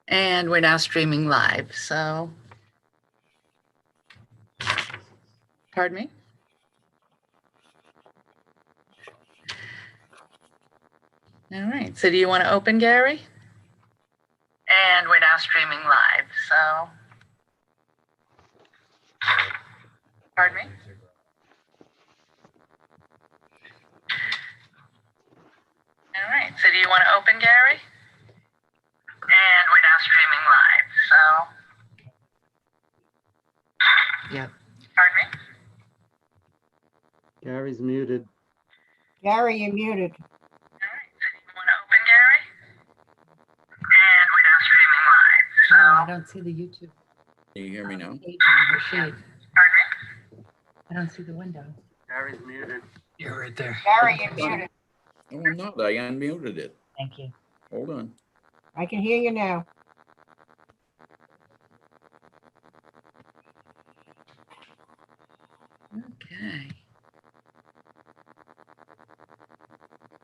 And we're now streaming live, so. Pardon me? All right, so do you want to open, Gary? And we're now streaming live, so. Pardon me? All right, so do you want to open, Gary? And we're now streaming live, so. Yep. Pardon me? Gary's muted. Gary, you're muted. All right, so do you want to open, Gary? And we're now streaming live, so. No, I don't see the YouTube. Can you hear me now? Page on her sheet. Pardon me? I don't see the window. Gary's muted. You're right there. Gary, you're muted. Oh, I'm not. I unmuted it. Thank you. Hold on. I can hear you now. Okay.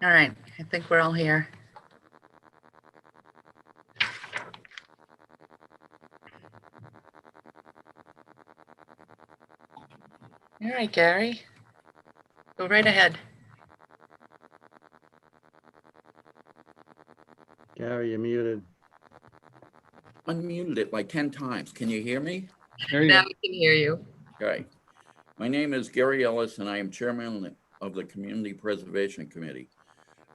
All right, I think we're all here. All right, Gary, go right ahead. Gary, you're muted. Unmuted it like 10 times. Can you hear me? There you Now go. we can hear you. Okay. My name is Gary Ellis and I am chairman of the Community Preservation Committee.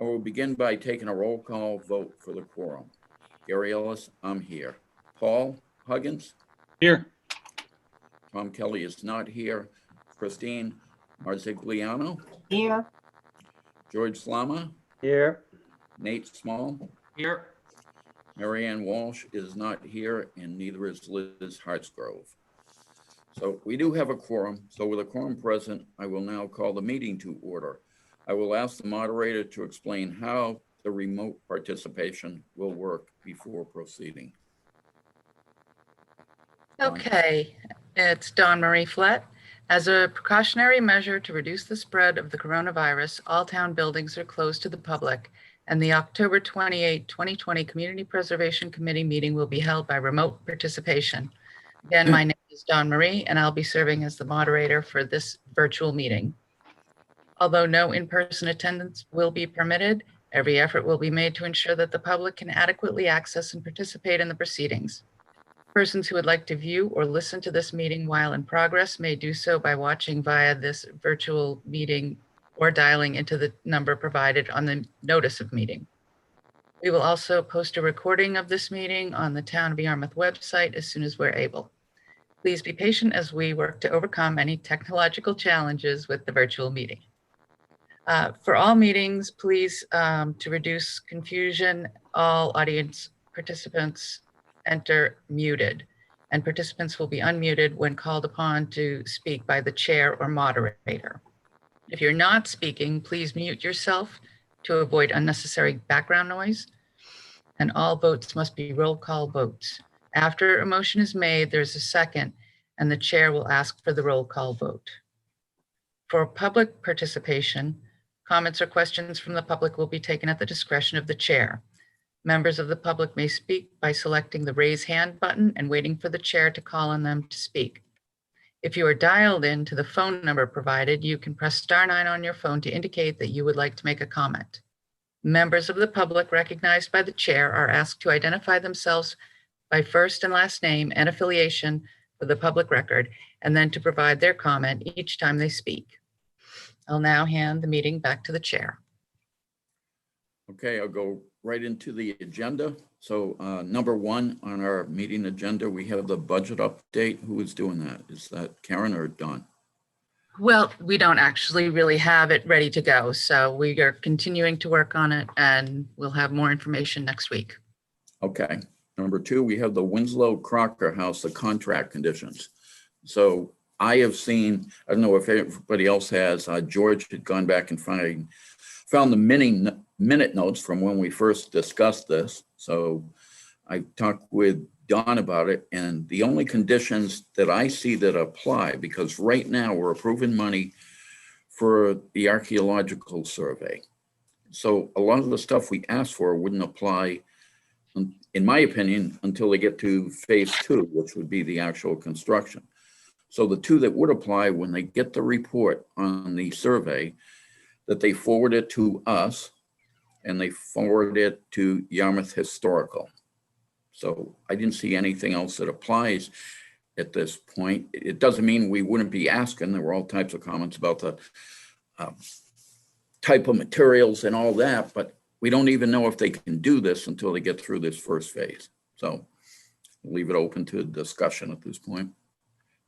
I will begin by taking a roll call vote for the quorum. Gary Ellis, I'm here. Paul Huggins, Here. Tom Kelly is not here. Christine Marzigliano, Here, George Slama, Here. Nate Small, Here. Marianne Walsh is not here, and neither is Liz Hartsgrove. So we do have a quorum. So with a quorum present, I will now call the meeting to order. I will ask the moderator to explain how the remote participation will work before proceeding. Okay, it's Dawn Marie Flett. As a precautionary measure to reduce the spread of the coronavirus, all town buildings are closed to the public, and the October 28, 2020 Community Preservation Committee meeting will be held by remote participation. Again, my name is Dawn Marie, and I'll be serving as the moderator for this virtual meeting. Although no in-person attendance will be permitted, every effort will be made to ensure that the public can adequately access and participate in the proceedings. Persons who would like to view or listen to this meeting while in progress may do so by watching via this virtual meeting or dialing into the number provided on the notice of meeting. We will also post a recording of this meeting on the Town of Yarmouth website as soon as we're able. Please be patient as we work to overcome any technological challenges with the virtual meeting. For all meetings, please, to reduce confusion, all audience participants enter muted, and participants will be unmuted when called upon to speak by the chair or moderator. If you're not speaking, please mute yourself to avoid unnecessary background noise, and all votes must be roll call votes. After a motion is made, there's a second, and the chair will ask for the roll call vote. For public participation, comments or questions from the public will be taken at the discretion of the chair. Members of the public may speak by selecting the raise hand button and waiting for the chair to call on them to speak. If you are dialed in to the phone number provided, you can press *9 on your phone to indicate that you would like to make a comment. Members of the public recognized by the chair are asked to identify themselves by first and last name and affiliation for the public record, and then to provide their comment each time they speak. I'll now hand the meeting back to the chair. Okay, I'll go right into the agenda. So number one on our meeting agenda, we have the budget update. Who is doing that? Is that Karen or Dawn? Well, we don't actually really have it ready to go, so we are continuing to work on it, and we'll have more information next week. Okay. Number two, we have the Winslow Crocker House, the contract conditions. So I have seen, I don't know if everybody else has, George had gone back and found the minute notes from when we first discussed this. So I talked with Don about it, and the only conditions that I see that apply, because right now we're approving money for the archaeological survey. So a lot of the stuff we asked for wouldn't apply in my opinion, until they get to phase 2, which would be the actual construction. So the two that would apply when they get the report on the survey, that they forward it to us and they forward it to Yarmouth Historical. So I didn't see anything else that applies at this point. It doesn't mean we wouldn't be asking. There were all types of comments about the type of materials and all that, but we don't even know if they can do this until they get through this first phase. So we'll leave it open to discussion at this point.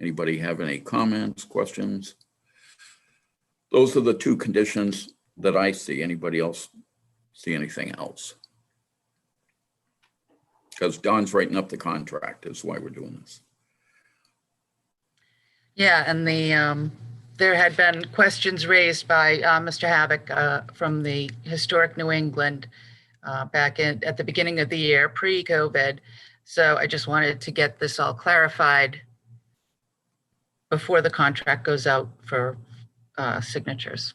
Anybody have any comments, questions? Those are the two conditions that I see. Anybody else see anything else? Because Don's writing up the contract is why we're doing this. Yeah, and there had been questions raised by Mr. Havoc from the Historic New England back at the beginning of the year, pre-COVID. So I just wanted to get this all clarified before the contract goes out for signatures.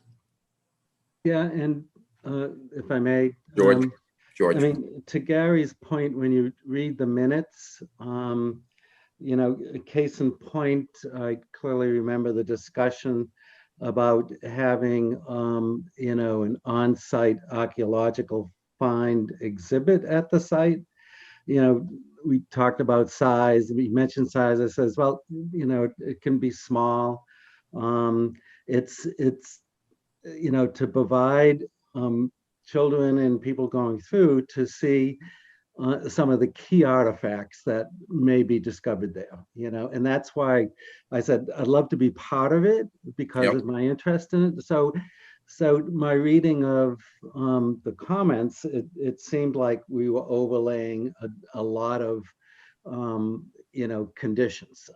Yeah, and if I may. George. I mean, to Gary's point, when you read the minutes, you know, case in point, I clearly remember the discussion about having, you know, an on-site archaeological find exhibit at the site. You know, we talked about size, we mentioned size. I says, well, you know, it can be small. It's, you know, to provide children and people going through to see some of the key artifacts that may be discovered there, you know, and that's why I said I'd love to be part of it because Yep. of my interest in it. So my reading of the comments, it seemed like we were overlaying a lot of, you know, conditions.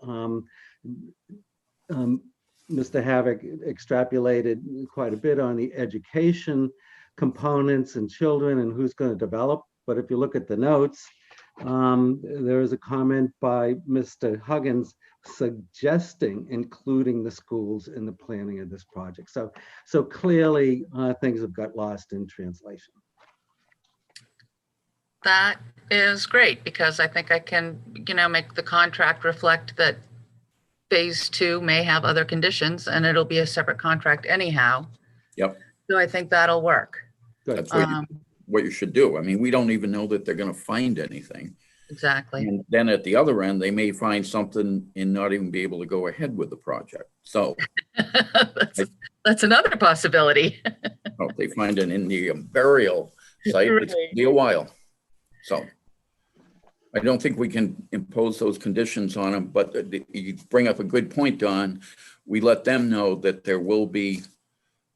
Mr. Havoc extrapolated quite a bit on the education components and children and who's going to develop. But if you look at the notes, there is a comment by Mr. Huggins suggesting including the schools in the planning of this project. So clearly things have got lost in translation. That is great because I think I can, you know, make the contract reflect that phase 2 may have other conditions and it'll be a separate contract anyhow. Yep. So I think that'll work. Good. That's what you should do. I mean, we don't even know that they're going to find anything. Exactly. And then at the other end, they may find something and not even be able to go ahead with the project. So That's another possibility. if they find an Indian burial site, it's going to be a while. So I don't think we can impose those conditions on them, but you bring up a good point, Don. We let them know that there will be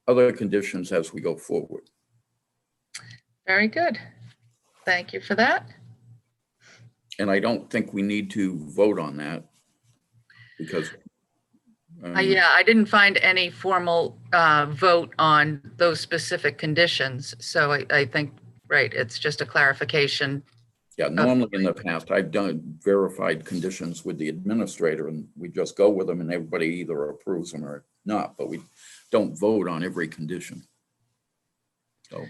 other conditions as we go forward. Very good. Thank you for that. And I don't think we need to vote on that because. Yeah, I didn't find any formal vote on those specific conditions. So I think, right, it's just a clarification. Yeah, normally in the past, I've done verified conditions with the administrator and we just go with them and everybody either approves them or not, but we don't vote on every condition. So,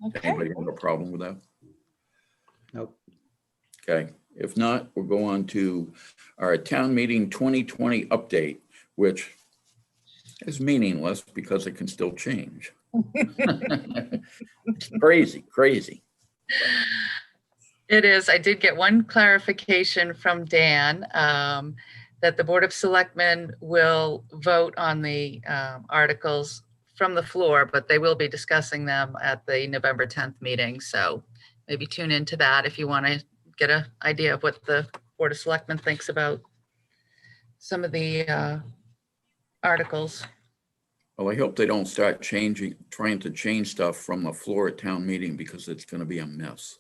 Okay. anybody have a problem with that? Nope. Okay, if not, we'll go on to our town meeting 2020 update, which is meaningless because it can still change. It's crazy. It is. I did get one clarification from Dan that the Board of Selectmen will vote on the articles from the floor, but they will be discussing them at the November 10th meeting. So maybe tune into that if you want to get an idea of what the Board of Selectmen thinks about some of the articles. Well, I hope they don't start trying to change stuff from the floor at town meeting because it's going to be a mess.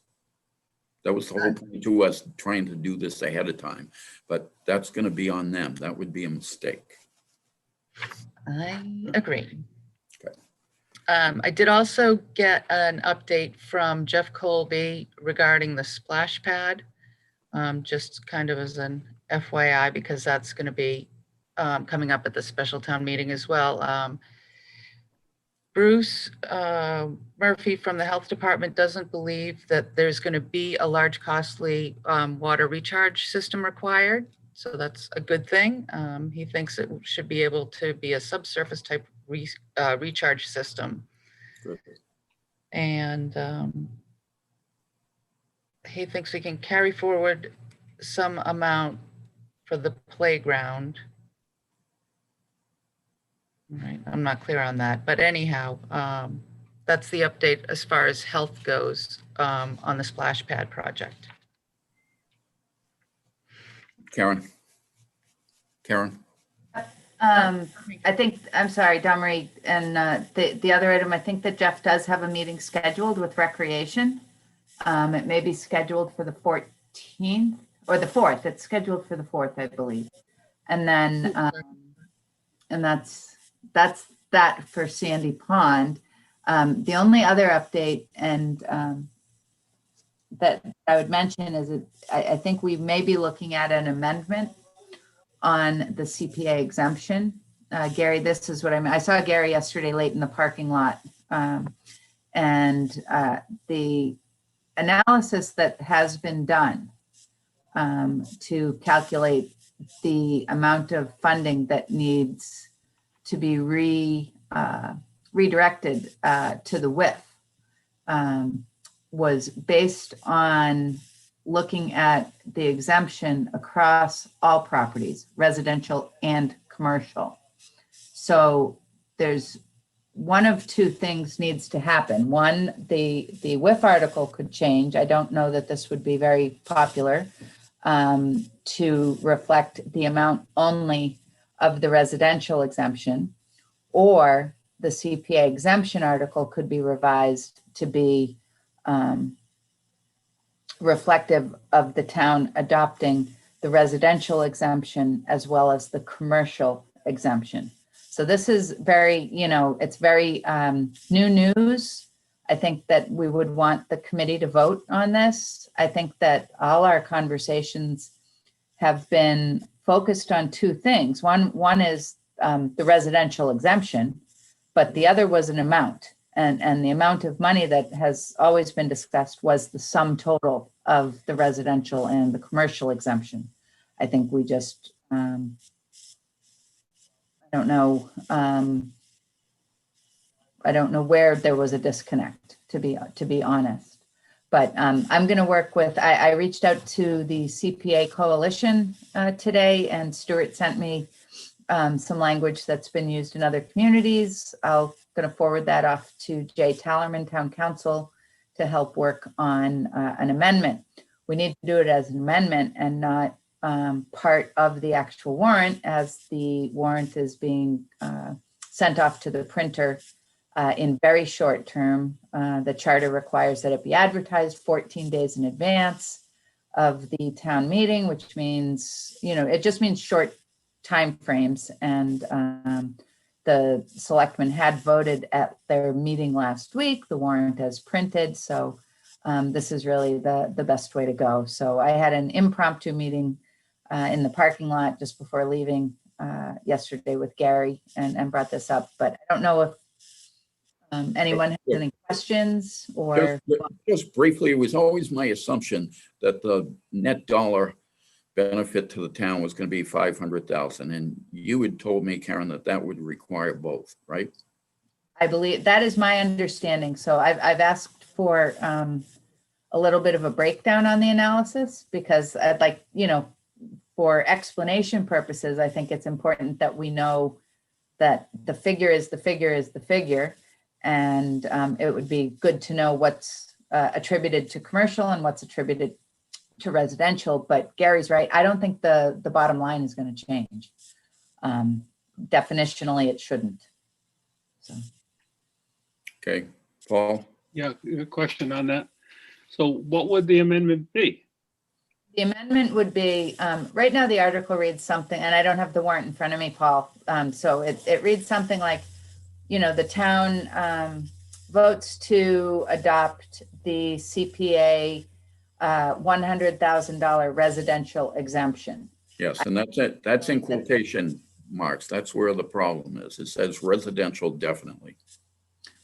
That was the whole point to us trying to do this ahead of time, but that's going to be on them. That would be a mistake. I agree. Okay. I did also get an update from Jeff Colby regarding the splash pad, just kind of as an FYI, because that's going to be coming up at the special town meeting as well. Bruce Murphy from the Health Department doesn't believe that there's going to be a large costly water recharge system required. So that's a good thing. He thinks it should be able to be a subsurface type recharge system. Good. And he thinks we can carry forward some amount for the playground. Right, I'm not clear on that, but anyhow, that's the update as far as health goes on the splash pad project. Karen? Karen? I think, I'm sorry, Domry, and the other item, I think that Jeff does have a meeting scheduled with Recreation. It may be scheduled for the 14th or the 4th. It's scheduled for the 4th, I believe. And then, and that's that for Sandy Pond. The only other update and that I would mention is that I think we may be looking at an amendment on the CPA exemption. Gary, this is what I saw Gary yesterday late in the parking lot. And the analysis that has been done to calculate the amount of funding that needs to be redirected to the WIF was based on looking at the exemption across all properties, residential and commercial. So there's one of two things needs to happen. One, the WIF article could change. I don't know that this would be very popular to reflect the amount only of the residential exemption, or the CPA exemption article could be revised to be reflective of the town adopting the residential exemption as well as the commercial exemption. So this is very, it's very new news. I think that we would want the committee to vote on this. I think that all our conversations have been focused on two things. One is the residential exemption, but the other was an amount. And the amount of money that has always been discussed was the sum total of the residential and the commercial exemption. I think we just, I don't know where there was a disconnect, to be honest. But I'm going to work with, I reached out to the CPA Coalition today, and Stuart sent me some language that's been used in other communities. I'll going to forward that off to Jay Tallerman, Town Council, to help work on an amendment. We need to do it as an amendment and not part of the actual warrant, as the warrant is being sent off to the printer in very short term. The charter requires that it be advertised 14 days in advance of the town meeting, which means, it just means short time frames. And the selectmen had voted at their meeting last week, the warrant as printed. So this is really the best way to go. So I had an impromptu meeting in the parking lot just before leaving yesterday with Gary and brought this up, but I don't know if anyone has any questions or. Just briefly, it was always my assumption that the net dollar benefit to the town was going to be 500,000, and you had told me, Karen, that would require both, right? I believe that is my understanding. So I've asked for a little bit of a breakdown on the analysis, because I'd like, for explanation purposes, I think it's important that we know that the figure is the figure is the figure. And it would be good to know what's attributed to commercial and what's attributed to residential. But Gary's right. I don't think the bottom line is going to change. Definitionally, it shouldn't. So. Okay, Paul? Yeah, a question on that. So what would the amendment be? The amendment would be, right now the article reads something, and I don't have the warrant in front of me, Paul. So it reads something like, the town votes to adopt the CPA $100,000 residential exemption. Yes, and that's it. That's in quotation marks. That's where the problem is. It says residential definitely.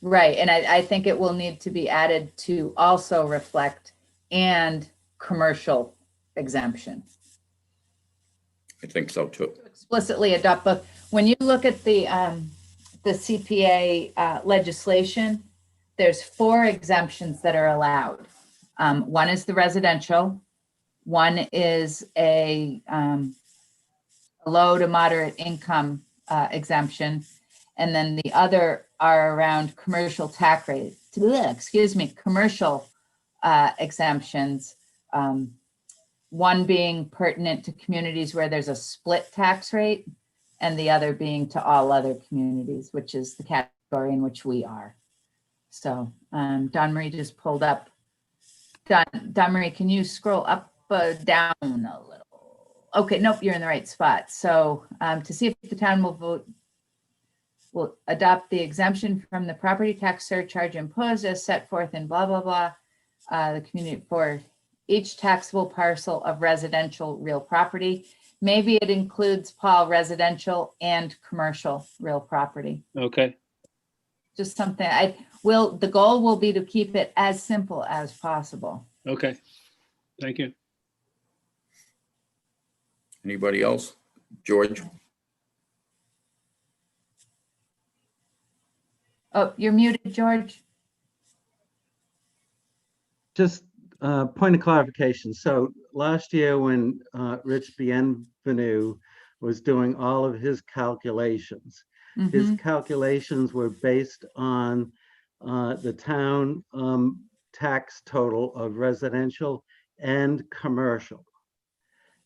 Right, and I think it will need to be added to also reflect and commercial exemption. I think so too. Explicitly adopt both. When you look at the CPA legislation, there's 4 exemptions that are allowed. One is the residential, one is a low to moderate income exemption, and then the other are around commercial tax rate, commercial exemptions. One being pertinent to communities where there's a split tax rate, and the other being to all other communities, which is the category in which we are. So Don Marie just pulled up. Don Marie, can you scroll up, down a little? Okay, nope, you're in the right spot. So to see if the town will adopt the exemption from the property tax surcharge imposed as set forth in blah, blah, blah, the community for each taxable parcel of residential real property. Maybe it includes, Paul, residential and commercial real property. Okay, Just something the goal will be to keep it as simple as possible. okay. Thank you. Anybody else? George? Oh, you're muted, George. Just point of clarification. So last year when Rich Bienvenu was doing all of his calculations, his Mhm. calculations were based on the town tax total of residential and commercial.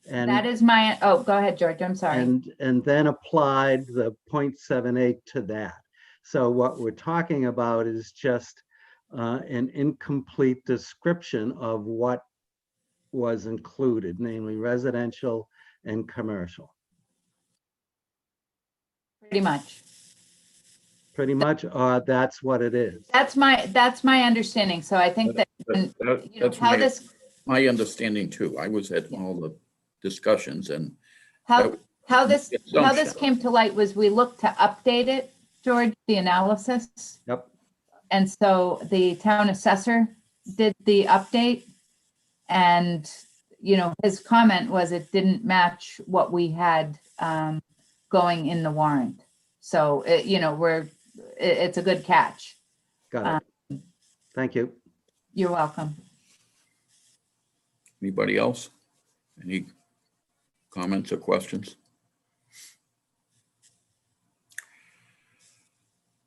And That is my, oh, go ahead, George, I'm sorry. and then applied the 0.78 to that. So what we're talking about is just an incomplete description of what was included, namely residential and commercial. Pretty much. Pretty much, that's what it is. That's my understanding. So I think that, you know, That's how this, my understanding too. I was at all the discussions and how this assumption. came to light was we looked to update it, George, the analysis. Yep. And so the town assessor did the update, and, you know, his comment was it didn't match what we had going in the warrant. So, you know, it's a good catch. Got it. Thank you. You're welcome. Anybody else? Any comments or questions?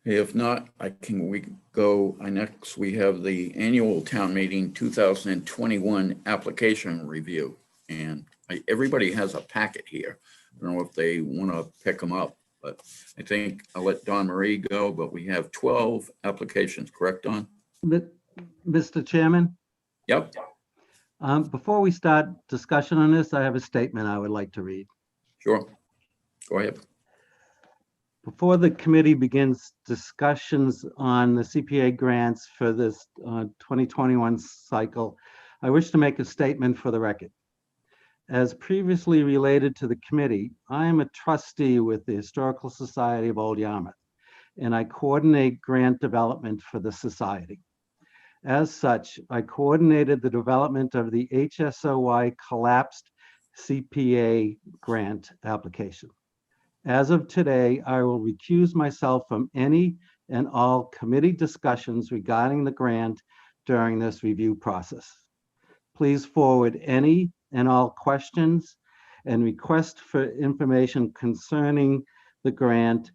If not, we go, next we have the annual town meeting 2021 application review. And everybody has a packet here. I don't know if they want to pick them up, but I think I'll let Don Marie go, but we have 12 applications, correct, Don? Mr. Chairman, Yep. before we start discussion on this, I have a statement I would like to read. Sure. Go ahead. Before the committee begins discussions on the CPA grants for this 2021 cycle, I wish to make a statement for the record. As previously related to the committee, I am a trustee with the Historical Society of Old Yarmouth, and I coordinate grant development for the society. As such, I coordinated the development of the HSOY collapsed CPA grant application. As of today, I will recuse myself from any and all committee discussions regarding the grant during this review process. Please forward any and all questions and request for information concerning the grant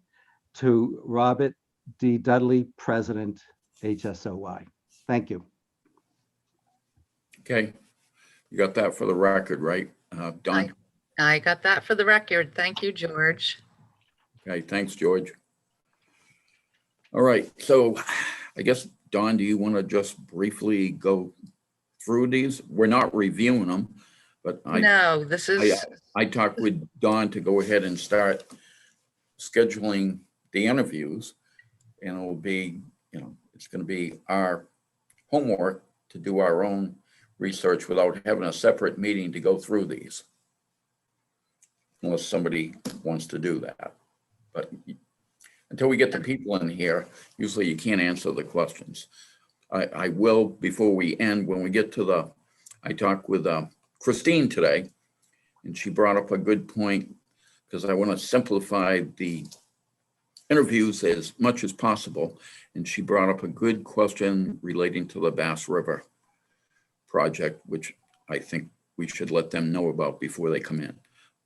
to Robert D. Dudley, President, HSOY. Thank you. Okay. You got that for the record, right? Don? I got that for the record. Thank you, George. Okay, thanks, George. All right, so I guess, Don, do you want to just briefly go through these? We're not reviewing them, but No, this is, I talked with Don to go ahead and start scheduling the interviews. And it'll be, you know, it's going to be our homework to do our own research without having a separate meeting to go through these. Unless somebody wants to do that. But until we get the people in here, usually you can't answer the questions. I will, before we end, when we get to I talked with Christine today, and she brought up a good point, because I want to simplify the interviews as much as possible. And she brought up a good question relating to the Bass River project, which I think we should let them know about before they come in.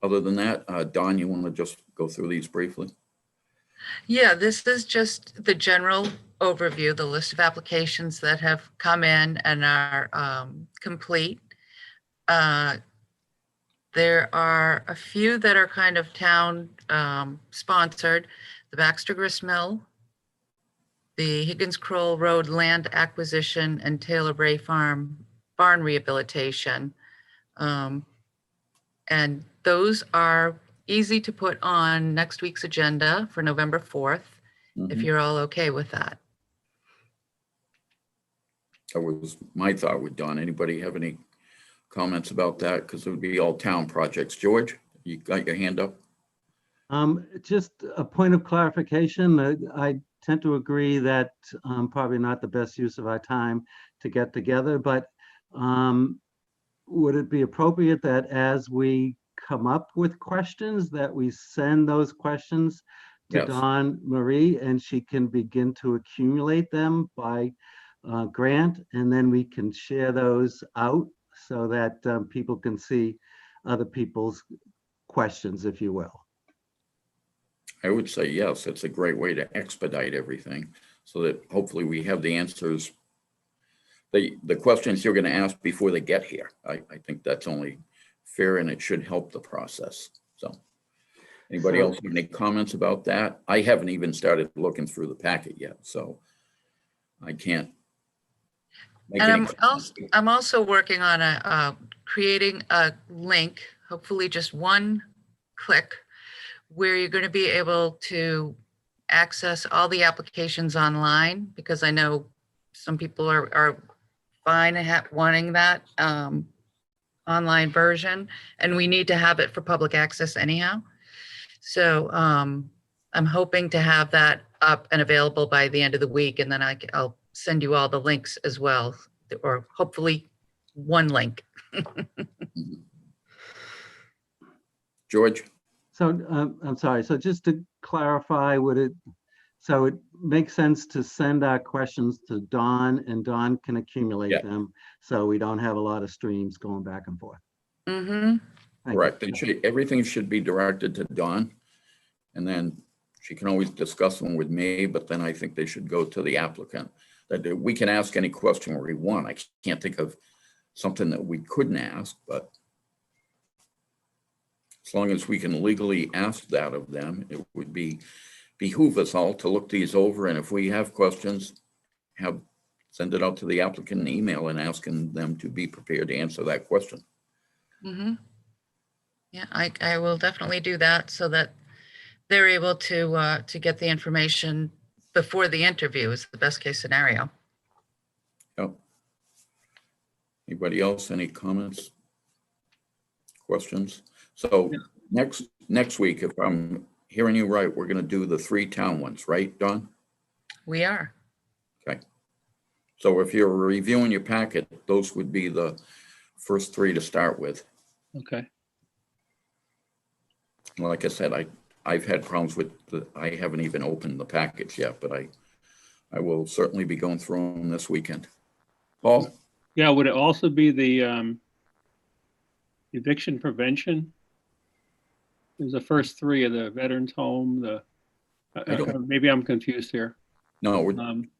Other than that, Don, you want to just go through these briefly? Yeah, this is just the general overview, the list of applications that have come in and are complete. There are a few that are kind of town sponsored, the Baxter Grist Mill, the Higgins Kroll Road land acquisition, and Taylor Bray Farm barn rehabilitation. And those are easy to put on next week's agenda for November 4th, if Mhm. you're all okay with that. That was my thought with Don. Anybody have any comments about that? Because it would be all town projects. George, you got your hand up? Just a point of clarification. I tend to agree that probably not the best use of our time to get together, but would it be appropriate that as we come up with questions, that we send those questions to Yes. Dawn Marie, and she can begin to accumulate them by grant, and then we can share those out so that people can see other people's questions, if you will. I would say yes. It's a great way to expedite everything so that hopefully we have the answers. The questions you're going to ask before they get here. I think that's only fair, and it should help the process. So anybody So- else have any comments about that? I haven't even started looking through the packet yet, so I can't make And any I'm also working on creating a link, hopefully just one click, where you're going to be able to access all the applications online, because I know some people are fine wanting that online version, and we need to have it for public access anyhow. So I'm hoping to have that up and available by the end of the week, and then I'll send you all the links as well, or hopefully one link. George? So I'm sorry. So just to clarify, so it makes sense to send our questions to Dawn, and Dawn can accumulate Yeah. them, so we don't have a lot of streams going back and forth. Mm-hmm. Thank you. Correct. Everything should be directed to Dawn, and then she can always discuss them with me, but then I think they should go to the applicant. That we can ask any question we want. I can't think of something that we couldn't ask, but as long as we can legally ask that of them, it would behoove us all to look these over. And if we have questions, send it out to the applicant in email and asking them to be prepared to answer that question. Mm-hmm. Yeah, I will definitely do that so that they're able to get the information before the interview is the best case scenario. Yep. Anybody else, any comments? Questions? So next week, if I'm hearing you right, we're gonna do the 3 town ones, right, Don? We are. Okay. So if you're reviewing your packet, those would be the first 3 to start with. Okay. Like I said, I've had problems with I haven't even opened the packets yet, but I will certainly be going through them this weekend. Paul? Yeah, would it also be the eviction prevention? There's the first 3 of the veterans home, I don't- maybe I'm confused here. No,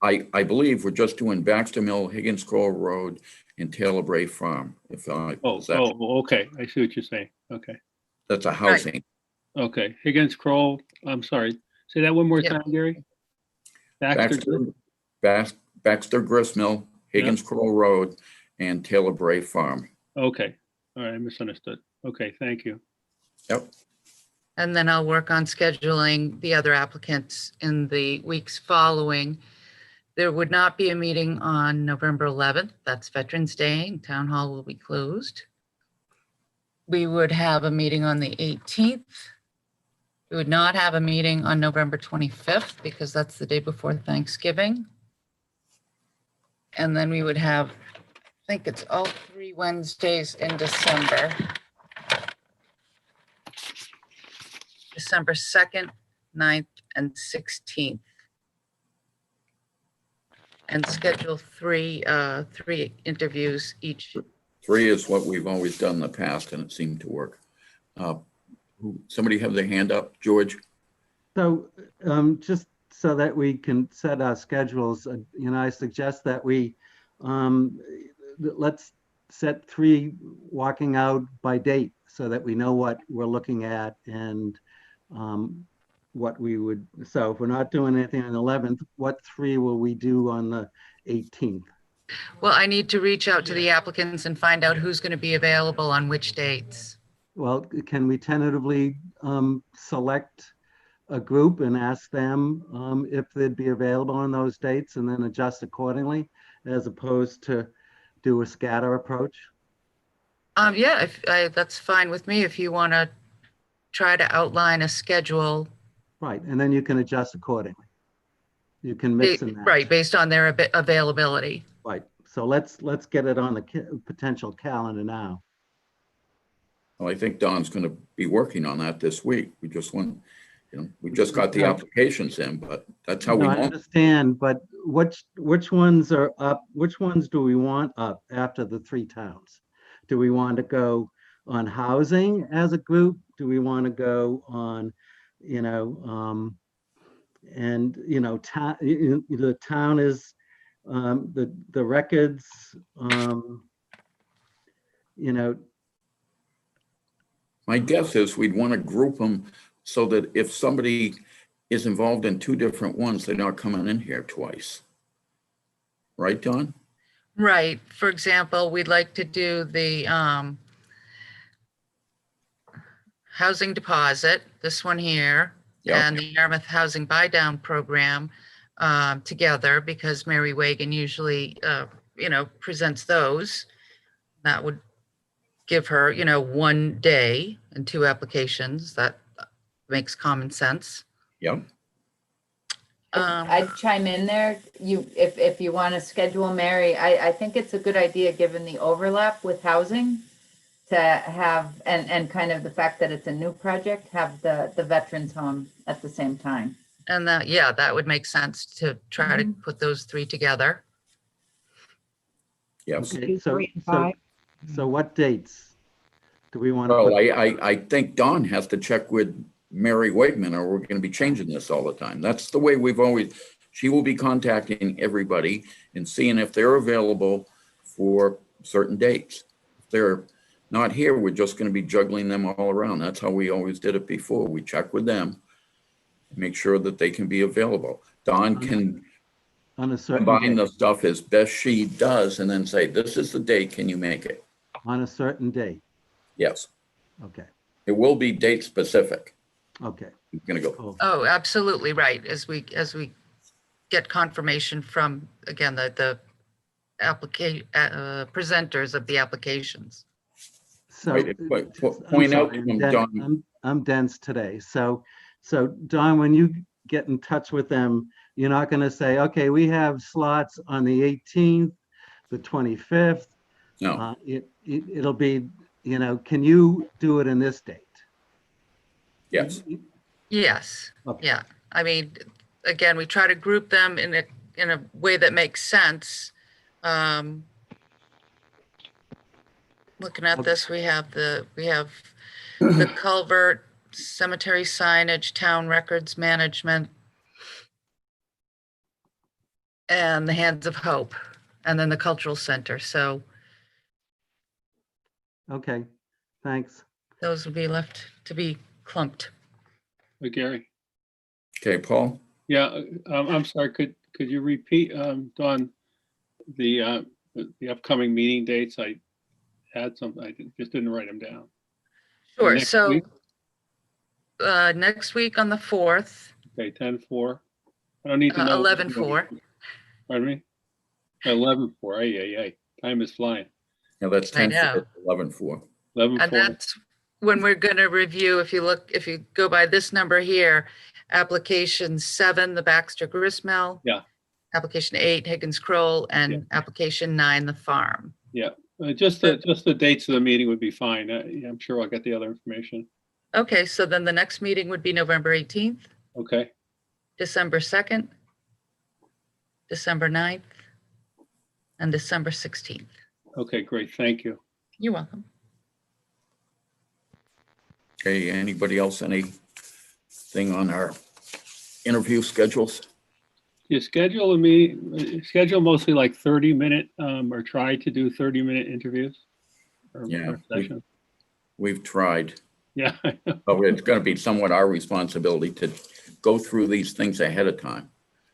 I believe we're just doing Baxter Mill, Higgins Kroll Road, and Taylor Bray Farm. Okay, I see what you're saying. Okay, That's a housing. okay. Higgins Kroll, I'm sorry. Say that one more Yeah. time, Gary. Baxter. Baxter Grist Mill, Higgins Kroll Road, and Taylor Bray Farm. Okay, all right, I misunderstood. Okay, thank you. Yep. And then I'll work on scheduling the other applicants in the weeks following. There would not be a meeting on November 11th. That's Veterans Day, and Town Hall will be closed. We would have a meeting on the 18th. We would not have a meeting on November 25th because that's the day before Thanksgiving. And then we would have, I think it's all 3 Wednesdays in December. December 2nd, 9th, and 16th. And schedule three interviews each. 3 is what we've always done in the past, and it seemed to work. Somebody have their hand up, George? So just so that we can set our schedules, I suggest that we, let's set 3 walking out by date so that we know what we're looking at and what we would, so if we're not doing anything on the 11th, what 3 will we do on the 18th? Well, I need to reach out to the applicants and find out who's going to be available on which dates. Well, can we tentatively select a group and ask them if they'd be available on those dates and then adjust accordingly, as opposed to do a scatter approach? Yeah, that's fine with me if you want to try to outline a schedule. Right, and then you can adjust accordingly. You can mix and match. Right, based on their availability. Right, so let's get it on the potential calendar now. Well, I think Don's going to be working on that this week. We just got the applications in, but that's how we No, I want. understand, but which ones are up? Which ones do we want up after the 3 towns? Do we want to go on housing as a group? Do we want to go on, the town is, the records, My guess is we'd want to group them so that if somebody is involved in 2 different ones, they're not coming in here twice. Right, Don? Right. For example, we'd like to do the housing deposit, this one here, Yeah. and the Yarmouth Housing Buy Down Program together because Mary Wagon usually, presents those. That would give her, 1 day and 2 applications. That makes common sense. Yeah. I'd chime in there. If you want to schedule Mary, I think it's a good idea, given the overlap with housing, to have, and kind of the fact that it's a new project, have the veterans home at the same time. And that would make sense to try to put those 3 together. Yes. Okay, 2, so 3, and 5. so what dates do we want to Well, put? I think Don has to check with Mary Wegman, or we're going to be changing this all the time. That's the way she will be contacting everybody and seeing if they're available for certain dates. If they're not here, we're just going to be juggling them all around. That's how we always did it before. We check with them, make sure that they can be available. Don can On a certain combine date, the stuff as best she does and then say, this is the date, can you make it? on a certain date. Yes, Okay, it will be date specific. okay, We're going to go. cool. Oh, absolutely right. As we get confirmation from, again, the presenters of the applications. So Wait, I'm point out sorry, to him, I'm Don. dense- I'm dense today. So Don, when you get in touch with them, you're not going to say, okay, we have slots on the 18th, the 25th. No, It'll be, can you do it in this date? yes. Yes, Okay. yeah. I mean, again, we try to group them in a way that makes sense. Looking at this, we have the culvert, cemetery signage, town records management, and the Hands of Hope, and then the cultural center. So Okay, thanks. those will be left to be clumped. Gary. Okay, Paul? Yeah, I'm sorry, could you repeat, Dawn, the upcoming meeting dates? I had some, just didn't write them down. Sure. Next So week? next week on the 4th, Okay, 10/4. I don't need to know. 11/4. Pardon me? 11/4, ay. Time is flying. Yeah, that's I 10 know. for 11 for. 11/4. And that's when we're going to review, if you go by this number here, application 7, the Baxter Gristmill. Yeah. Application 8, Higgins Kroll, and application 9, the farm. Just the dates of the meeting would be fine. Yeah, I'm sure I'll get the other information. Okay, so then the next meeting would be November 18th, Okay, December 2nd, December 9th, and December 16th. okay, great, thank you. You're welcome. Okay, anybody else, anything on our interview schedules? You schedule schedule mostly like 30-minute, or try to do 30-minute interviews? or Yeah, sessions? We've tried, Yeah, but it's going to be somewhat our responsibility to go through these things ahead of time.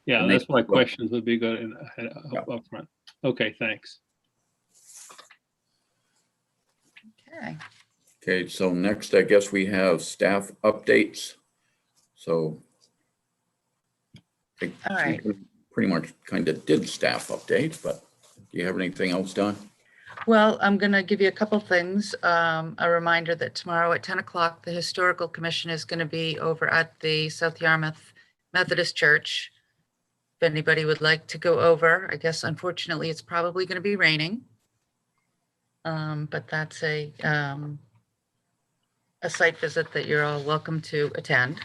yeah, And that's they- why questions would be good Yeah. up front. Okay, thanks. Okay. Okay, so next, I guess we have staff updates. So I All right. pretty much kind of did staff updates, but do you have anything else, Don? Well, I'm going to give you a couple things. A reminder that tomorrow at 10 o'clock, the Historical Commission is going to be over at the South Yarmouth Methodist Church. If anybody would like to go over, I guess unfortunately it's probably going to be raining. But that's a site visit that you're all welcome to attend.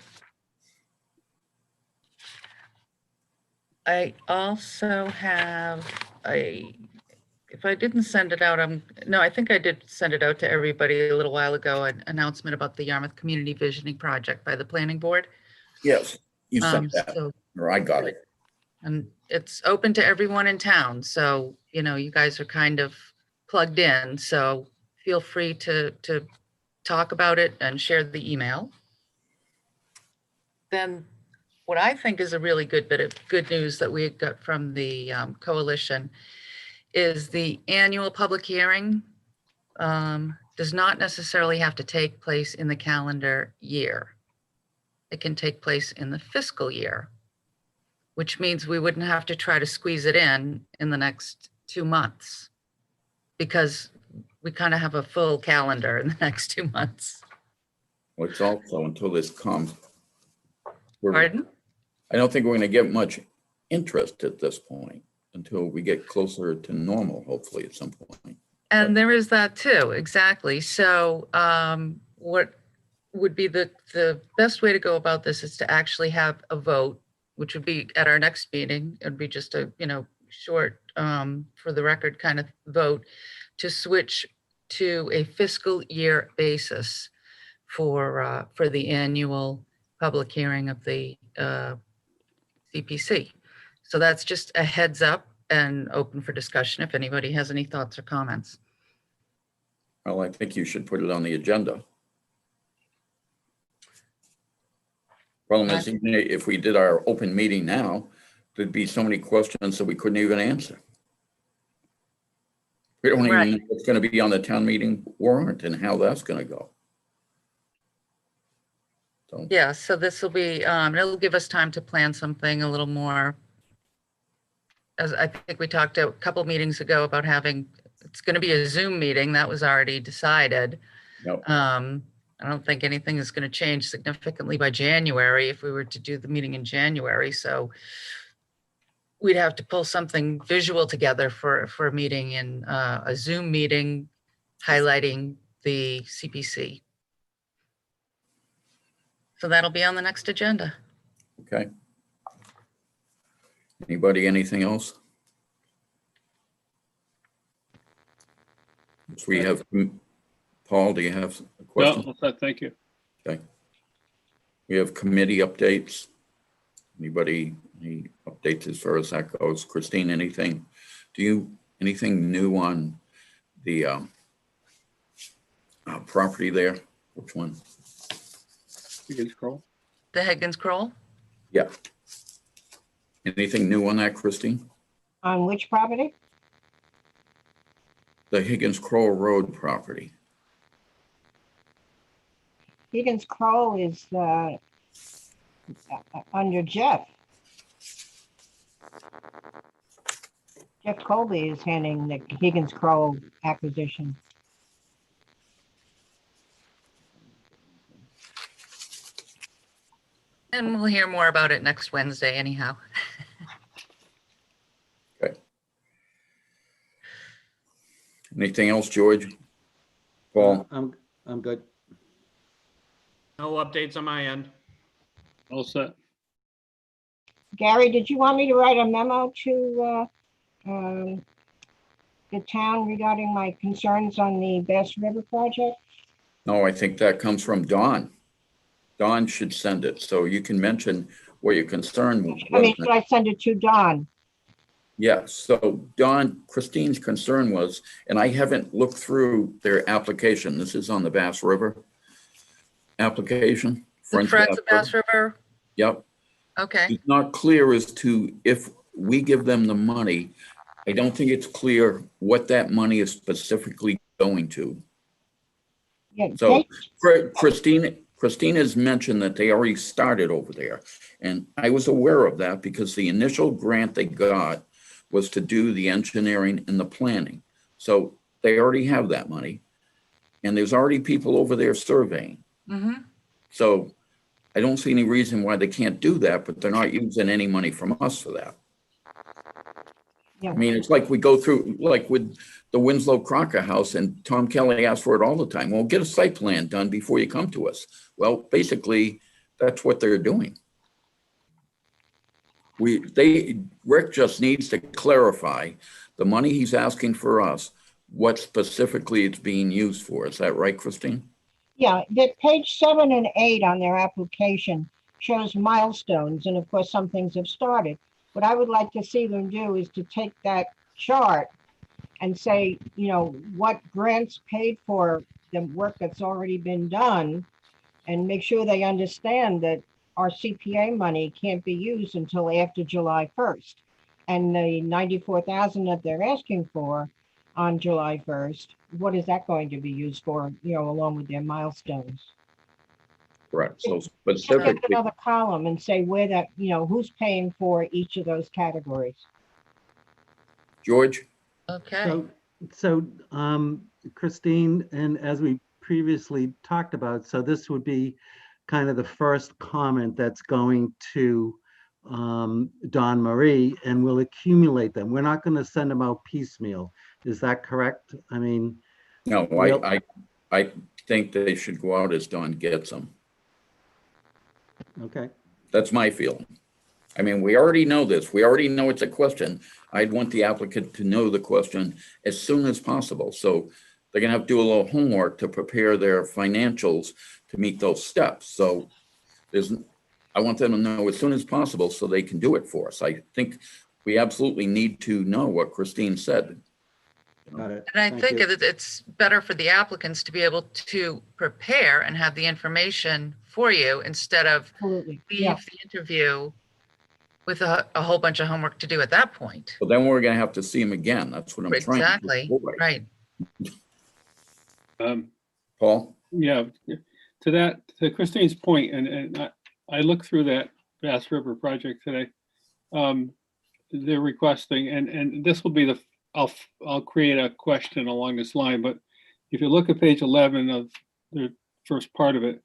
I also have if I didn't send it out, I think I did send it out to everybody a little while ago, an announcement about the Yarmouth Community Visioning Project by the Planning Board. Yes, you sent that, So, or I got it. and it's open to everyone in town, so, you guys are kind of plugged in, so feel free to talk about it and share the email. Then what I think is a really good bit of good news that we got from the coalition is the annual public hearing does not necessarily have to take place in the calendar year. It can take place in the fiscal year, which means we wouldn't have to try to squeeze it in the next 2 months, because we kind of have a full calendar in the next 2 months. Well, it's also until this comes. Pardon? I don't think we're going to get much interest at this point until we get closer to normal, hopefully at some point. And there is that too, exactly. So what would be the best way to go about this is to actually have a vote, which would be at our next meeting. It'd be just a, short, for the record kind of vote to switch to a fiscal year basis for the annual public hearing of the CPC. So that's just a heads up and open for discussion if anybody has any thoughts or comments. Well, I think you should put it on the agenda. Problem is, even if we did our open meeting now, there'd be so many questions that we couldn't even answer. We don't even know what's going to be on the town meeting warrant and how that's going to go. So, Yeah, so this will be, it'll give us time to plan something a little more. As I think we talked a couple meetings ago about having, it's going to be a Zoom meeting, that was already decided. no, I don't think anything is going to change significantly by January if we were to do the meeting in January. So we'd have to pull something visual together for a meeting in a Zoom meeting highlighting the CPC. So that'll be on the next agenda. okay. Anybody, anything else? So we have, Paul, do you have a question? No, thank you. Okay. We have committee updates. Anybody, any updates as far as that goes? Christine, anything? Anything new on the property there? Which one? You can scroll. The Higgins Kroll? Yeah. Anything new on that, Christine? On which property? The Higgins Kroll Road property. Higgins Kroll is under Jeff. Jeff Colby is handling the Higgins Kroll acquisition. And we'll hear more about it next Wednesday anyhow. Anything else, George? Paul? I'm good. No updates on my end. All set. Gary, did you want me to write a memo to the town regarding my concerns on the Bass River project? No, I think that comes from Dawn. Dawn should send it, so you can mention what your concern was. I mean, should I send it to Don? Yes, so Dawn, Christine's concern was, and I haven't looked through their application. This is on the Bass River application. The Friends of Bass River? Yep. Okay, It's not clear as to if we give them the money. I don't think it's clear what that money is specifically going to. Yeah, So Christine has mentioned that they already started over there. And I was aware of that because the initial grant they got was to do the engineering and the planning. So they already have that money. And there's already people over there surveying. mm-hmm, So I don't see any reason why they can't do that, but they're not using any money from us for that. yeah. I mean, it's like we go through, like with the Winslow Crocker House, and Tom Kelly asks for it all the time. Well, get a site plan done before you come to us. Well, basically, that's what they're doing. Rick just needs to clarify the money he's asking for us, what specifically it's being used for. Is that right, Christine? Yeah, that page 7 and 8 on their application shows milestones, and of course, some things have started. What I would like to see them do is to take that chart and say, you know, what grants paid for the work that's already been done, and make sure they understand that our CPA money can't be used until after July 1st. And the 94,000 that they're asking for on July 1st, what is that going to be used for, you know, along with their milestones? Correct. So Just get specifically, another column and say where that, you know, who's paying for each of those categories. George? okay. So Christine, and as we previously talked about, so this would be kind of the first comment that's going to Don Marie, and we'll accumulate them. We're not going to send them out piecemeal. Is that correct? I mean, No, Well- I think they should go out as Don gets them. okay. That's my feeling. I mean, we already know this. We already know it's a question. I'd want the applicant to know the question as soon as possible. So they're gonna have to do a little homework to prepare their financials to meet those steps. So I want them to know as soon as possible so they can do it for us. I think we absolutely need to know what Christine said. Got it. And I Thank think you. it's better for the applicants to be able to prepare and have the information for you instead of Absolutely. leave Yeah, the interview with a whole bunch of homework to do at that point. But then we're gonna have to see them again. That's what I'm trying to Exactly, avoid. right. Paul? Yeah, to Christine's point, and I looked through that Bass River project today. They're requesting, and this will be I'll create a question along this line, but if you look at page 11 of the first part of it,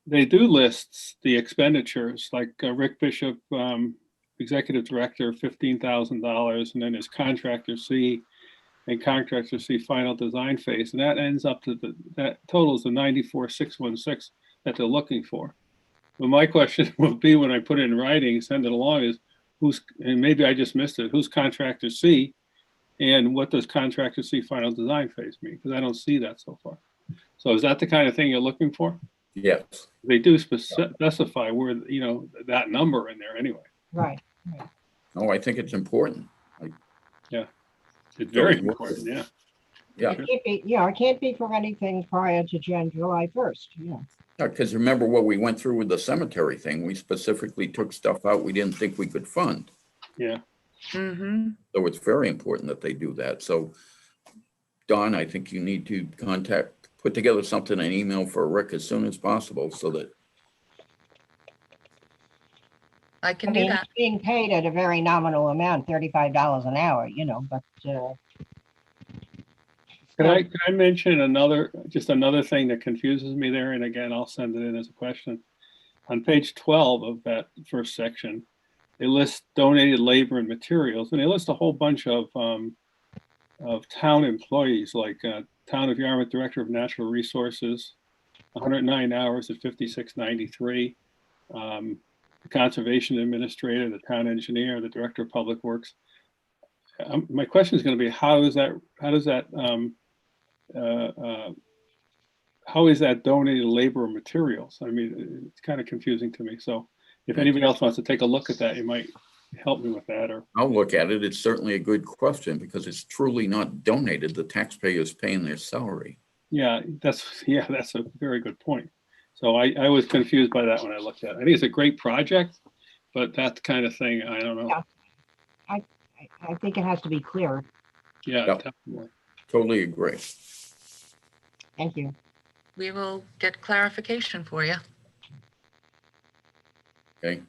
they do list the expenditures, like Rick Bishop, Executive Director, $15,000, and then his contractor C and contractor C final design phase, and that ends up to that totals the 94,616 that they're looking for. Well, my question will be when I put it in writing, send it along, is and maybe I just missed it, who's contractor C, and what does contractor C final design phase mean? Because I don't see that so far. So is that the kind of thing you're looking for? Yes. They do specify where, you know, that number in there anyway. right. Oh, I think it's important. It's very important, yeah. Yeah. It can't be, yeah, it can't be for anything prior to July 1st, yeah. Because remember what we went through with the cemetery thing, we specifically took stuff out we didn't think we could fund. Yeah. Mm-hmm. So it's very important that they do that. So Don, I think you need to put together something, an email for Rick as soon as possible so that, I I can do mean, that. it's being paid at a very nominal amount, $35 an hour, you know, but Can I mention just another thing that confuses me there? And again, I'll send it in as a question. on page 12 of that first section, they list donated labor and materials, and they list a whole bunch of town employees, like Town of Yarmouth Director of Natural Resources, 109 hours at 56.93. The Conservation Administrator, the Town Engineer, the Director of Public Works. My question is going to be, how is that donated labor or materials? I mean, it's kind of confusing to me. So if anybody else wants to take a look at that, you might help me with that. Or I'll look at it. It's certainly a good question because it's truly not donated. The taxpayer is paying their salary. yeah, that's a very good point. So I was confused by that when I looked at it. I think it's a great project, but that kind of thing, I don't know. Yeah. I think it has to be clearer. Yeah, Yep. definitely. Totally agree. Thank you. We will get clarification for you. Okay.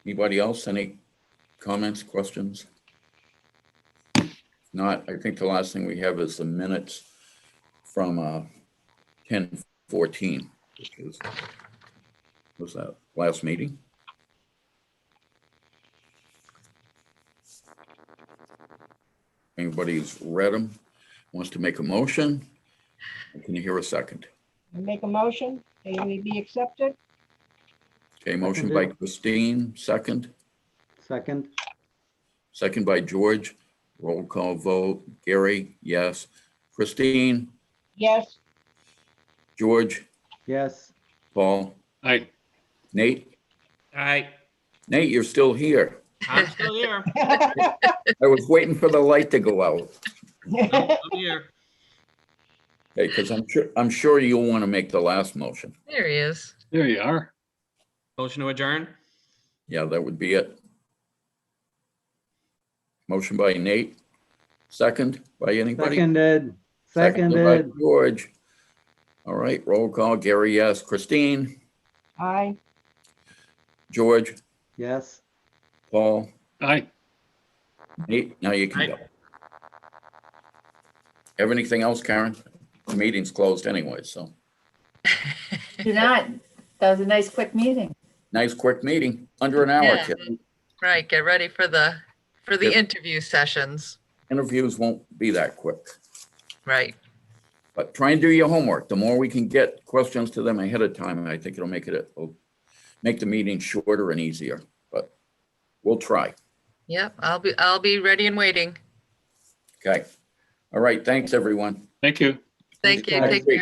Anybody else? Any comments, questions? If not, I think the last thing we have is the minutes from 10/14, which was that last meeting? Anybody who's read them wants to make a motion? Can you hear a second? I make a motion, they may be accepted. Okay, motion by Christine, second. Second, Second by George. Roll call vote. Gary, yes. Christine, Yes, George, yes. Paul, Nate. Aye, Nate, you're still here. I'm still here. I was waiting for the light to go out. I'm here. Okay, because I'm sure you'll want to make the last motion. There he is. There you are. Motion to adjourn? Yeah, that would be it. Motion by Nate. Second by anybody? Seconded, Seconded by seconded. George. All right, roll call. Gary, yes. Christine, aye. George, Yes. Paul, Aye. Nate, now you can Aye. go. Have anything else, Karen? The meeting's closed anyway, so Do not. That was a nice quick meeting. nice quick meeting, under an hour. Yeah. Kid. Right, get ready for the Yep. interview sessions. Interviews won't be that quick, Right. but try and do your homework. The more we can get questions to them ahead of time, I think it'll make the meeting shorter and easier, but we'll try. Yep, I'll be ready and waiting. Okay. All right. Thanks, everyone. Thank you. Thank you. Have a Take great care.